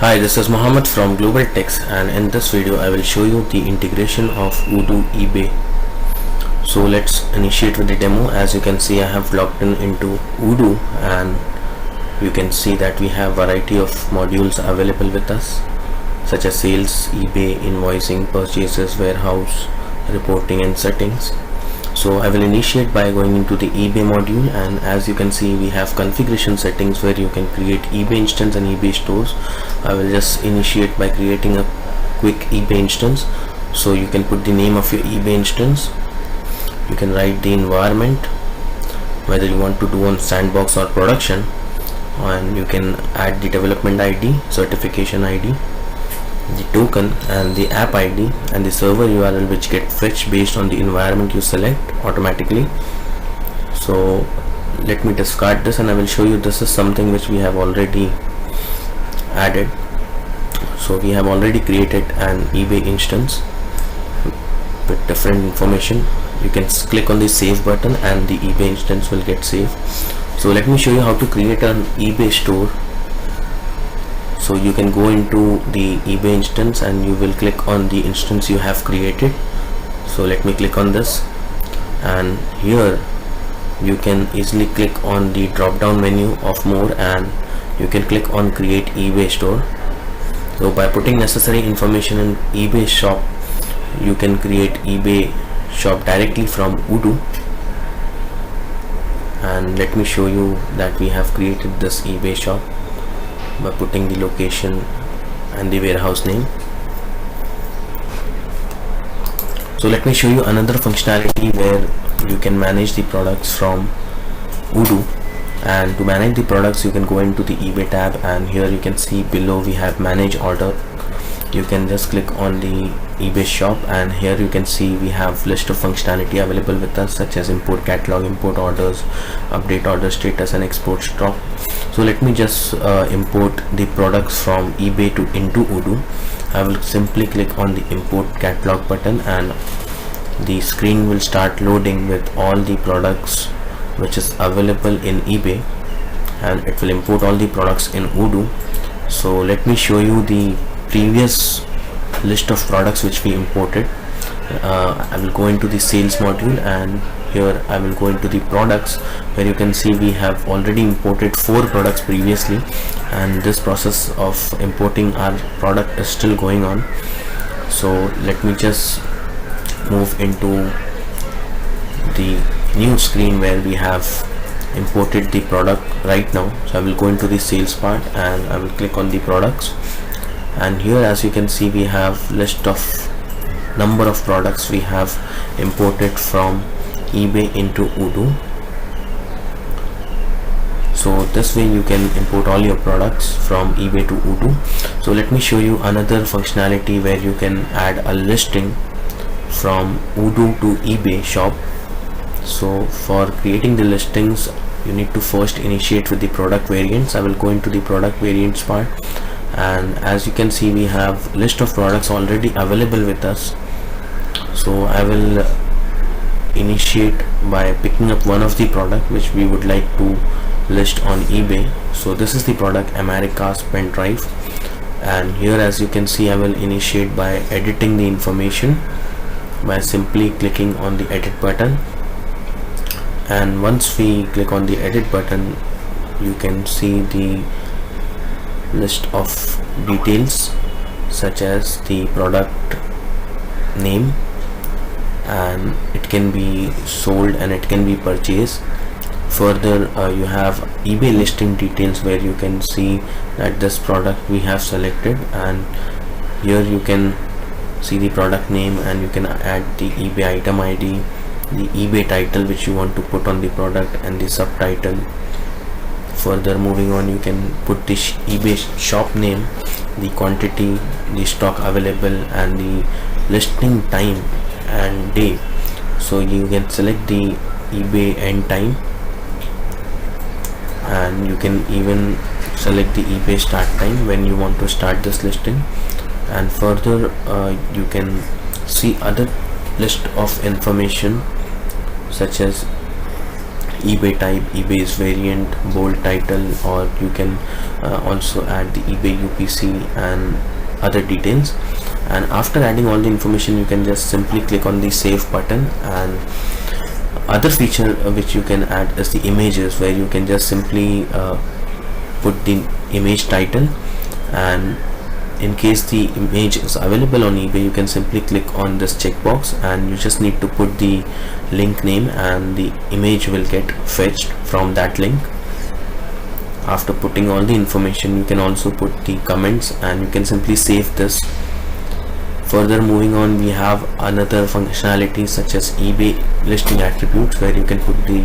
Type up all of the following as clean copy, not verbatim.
Hi, this is Mohammed from Global Techs, and in this video I will show you the integration of Odoo eBay. So let's initiate with the demo. As you can see, I have logged in into Odoo, and you can see that we have variety of modules available with us, such as sales, eBay, invoicing, purchases, warehouse, reporting and settings. So I will initiate by going into the eBay module, and as you can see we have configuration settings where you can create eBay instance and eBay stores. I will just initiate by creating a quick eBay instance. So you can put the name of your eBay instance, you can write the environment, whether you want to do on sandbox or production, and you can add the development ID, certification ID, the token and the app ID and the server URL, which get fetched based on the environment you select automatically. So let me discard this and I will show you this is something which we have already added. So we have already created an eBay instance with different information. You can click on the save button and the eBay instance will get saved. So let me show you how to create an eBay store. So you can go into the eBay instance and you will click on the instance you have created. So let me click on this, and here you can easily click on the drop down menu of more and you can click on create eBay store. So by putting necessary information in eBay shop, you can create eBay shop directly from Odoo. And let me show you that we have created this eBay shop by putting the location and the warehouse name. So let me show you another functionality where you can manage the products from Odoo. And to manage the products, you can go into the eBay tab, and here you can see below we have manage order. You can just click on the eBay shop, and here you can see we have list of functionality available with us, such as import catalog, import orders, update order status and export stock. So let me just import the products from eBay into Odoo. I will simply click on the import catalog button and the screen will start loading with all the products which is available in eBay, and it will import all the products in Odoo. So let me show you the previous list of products which we imported. I will go into the sales module, and here I will go into the products, where you can see we have already imported 4 products previously, and this process of importing our product is still going on. So let me just move into the new screen where we have imported the product right now. So I will go into the sales part and I will click on the products, and here as you can see we have list of number of products we have imported from eBay into Odoo. So this way you can import all your products from eBay to Odoo. So let me show you another functionality where you can add a listing from Odoo to eBay shop. So for creating the listings, you need to first initiate with the product variants. I will go into the product variants part, and as you can see we have list of products already available with us. So I will initiate by picking up one of the product which we would like to list on eBay. So this is the product America's pen drive, and here as you can see I will initiate by editing the information by simply clicking on the edit button. And once we click on the edit button, you can see the list of details such as the product name, and it can be sold and it can be purchased. Further you have eBay listing details where you can see that this product we have selected, and here you can see the product name, and you can add the eBay item ID, the eBay title which you want to put on the product, and the subtitle. Further moving on, you can put the eBay shop name, the quantity, the stock available, and the listing time and day. So you can select the eBay end time, and you can even select the eBay start time when you want to start this listing. And further you can see other list of information such as eBay type, eBay's variant, bold title, or you can also add the eBay UPC and other details. And after adding all the information, you can just simply click on the save button. And other feature which you can add is the images, where you can just simply put the image title, and in case the image is available on eBay, you can simply click on this checkbox and you just need to put the link name, and the image will get fetched from that link. After putting all the information, you can also put the comments and you can simply save this. Further moving on, we have another functionality such as eBay listing attributes, where you can put the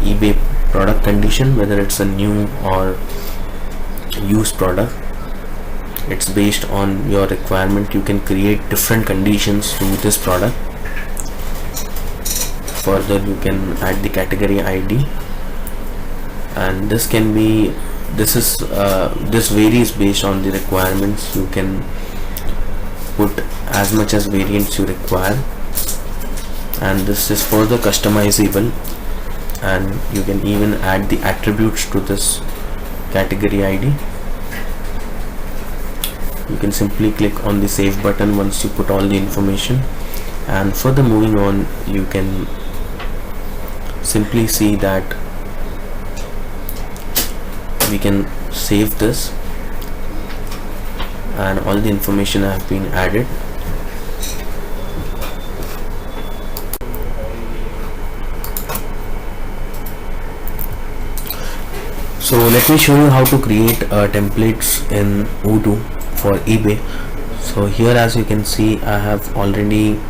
eBay product condition, whether it's a new or used product. It's based on your requirement. You can create different conditions to this product. Further, you can add the category ID, and this varies based on the requirements. You can put as much as variants you require, and this is further customizable, and you can even add the attributes to this category ID. You can simply click on the save button once you put all the information. And further moving on, you can simply see that we can save this, and all the information have been added. So let me show you how to create templates in Odoo for eBay. So here, as you can see, I have already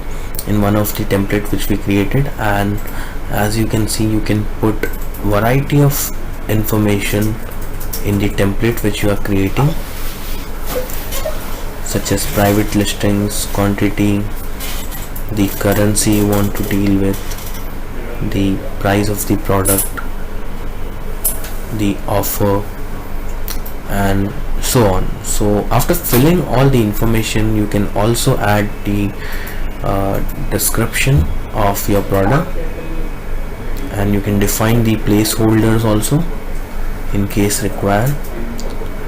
in one of the template which we created, and as you can see, you can put variety of information in the template which you are creating, such as private listings, quantity, the currency you want to deal with, the price of the product, the offer, and so on. So after filling all the information, you can also add the description of your product, and you can define the placeholders also in case required.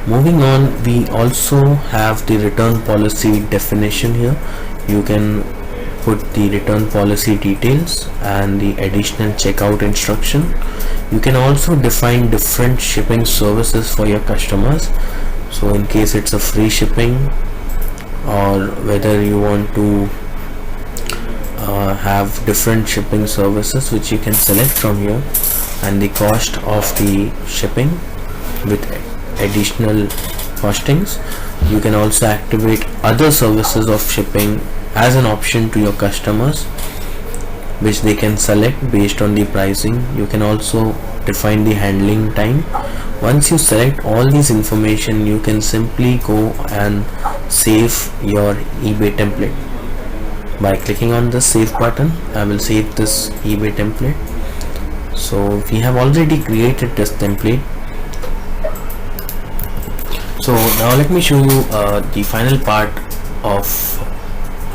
Moving on, we also have the return policy definition here. You can put the return policy details and the additional checkout instruction. You can also define different shipping services for your customers. So in case it's a free shipping, or whether you want to have different shipping services which you can select from here, and the cost of the shipping with additional costings. You can also activate other services of shipping as an option to your customers, which they can select based on the pricing. You can also define the handling time. Once you select all these information, you can simply go and save your eBay template. By clicking on the save button, I will save this eBay template. So we have already created this template. So now let me show you the final part of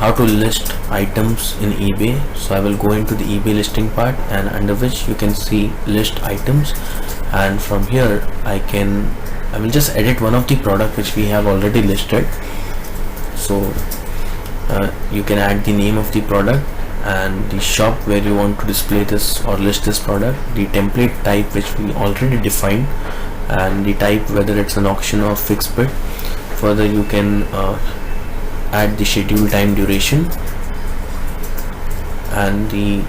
how to list items in eBay. So I will go into the eBay listing part, and under which you can see list items, and from here I will just edit one of the product which we have already listed. So you can add the name of the product and the shop where you want to display this or list this product, the template type which we already defined, and the type whether it's an auction or fixed bid. Further, you can add the schedule time duration and the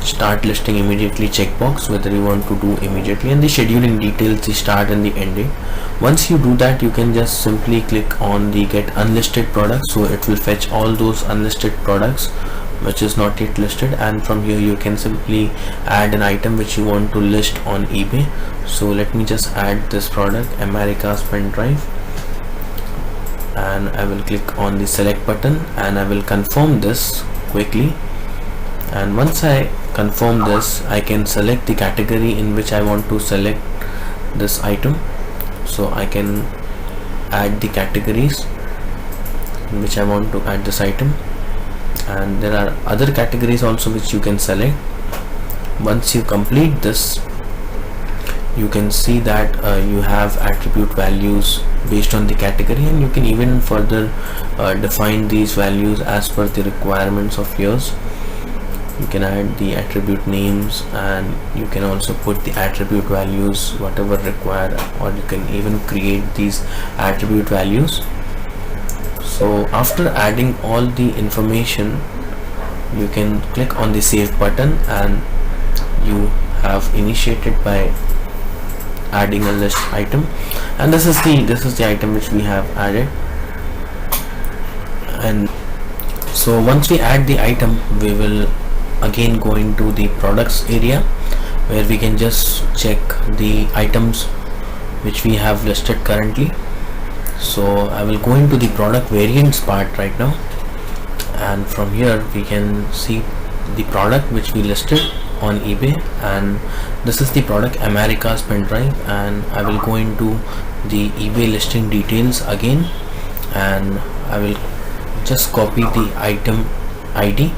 start listing immediately checkbox, whether you want to do immediately, and the scheduling details, the start and the end date. Once you do that, you can just simply click on the get unlisted products, so it will fetch all those unlisted products which is not yet listed, and from here you can simply add an item which you want to list on eBay. So let me just add this product, America's pen drive, and I will click on the select button, and I will confirm this quickly. And once I confirm this, I can select the category in which I want to select this item. So I can add the categories in which I want to add this item, and there are other categories also which you can select. Once you complete this, you can see that you have attribute values based on the category, and you can even further define these values as per the requirements of yours. You can add the attribute names, and you can also put the attribute values whatever required, or you can even create these attribute values. So after adding all the information, you can click on the save button, and you have initiated by adding a list item. And this is the item which we have added. And so once we add the item, we will again go into the products area, where we can just check the items which we have listed currently. So I will go into the product variants part right now, and from here we can see the product which we listed on eBay, and this is the product America's pen drive. And I will go into the eBay listing details again, and I will just copy the item ID.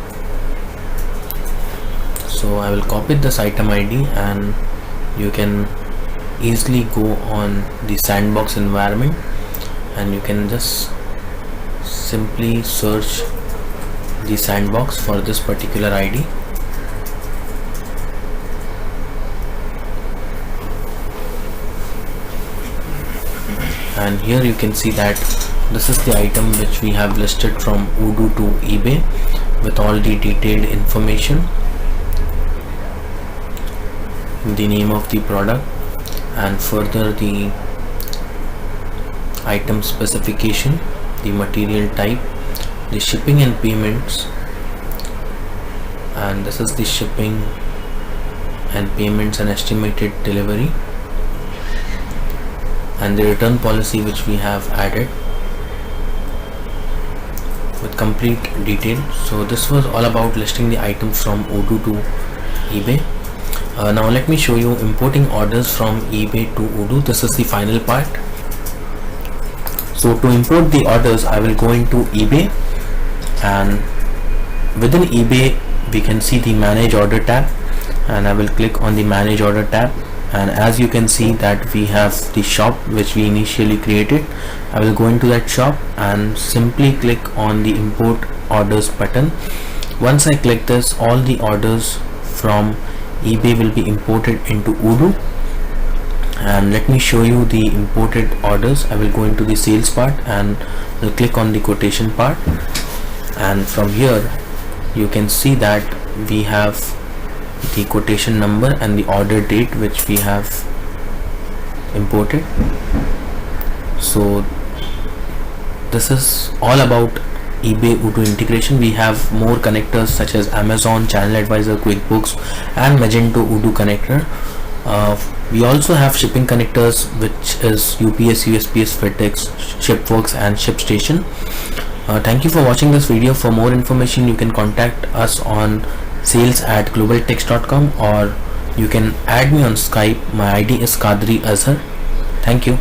So I will copy this item ID, and you can easily go on the sandbox environment, and you can just simply search the sandbox for this particular ID. And here you can see that this is the item which we have listed from Odoo to eBay with all the detailed information, the name of the product, and further the item specification, the material type, the shipping and payments, and this is the shipping and payments and estimated delivery, and the return policy which we have added with complete detail. So this was all about listing the items from Odoo to eBay. Now let me show you importing orders from eBay to Odoo. This is the final part. So to import the orders, I will go into eBay, and within eBay we can see the manage order tab, and I will click on the manage order tab. And as you can see that we have the shop which we initially created. I will go into that shop and simply click on the import orders button. Once I click this, all the orders from eBay will be imported into Odoo. And let me show you the imported orders. I will go into the sales part and will click on the quotation part, and from here you can see that we have the quotation number and the order date which we have imported. So this is all about eBay Odoo integration. We have more connectors such as Amazon, Channel Advisor, QuickBooks, and Magento Odoo connector. We also have shipping connectors, which is UPS, USPS, FedEx, ShipWorks, and ShipStation. Thank you for watching this video. For more information, you can contact us on sales@globaltex.com, or you can add me on Skype. My ID is Kadri Azhar. Thank you.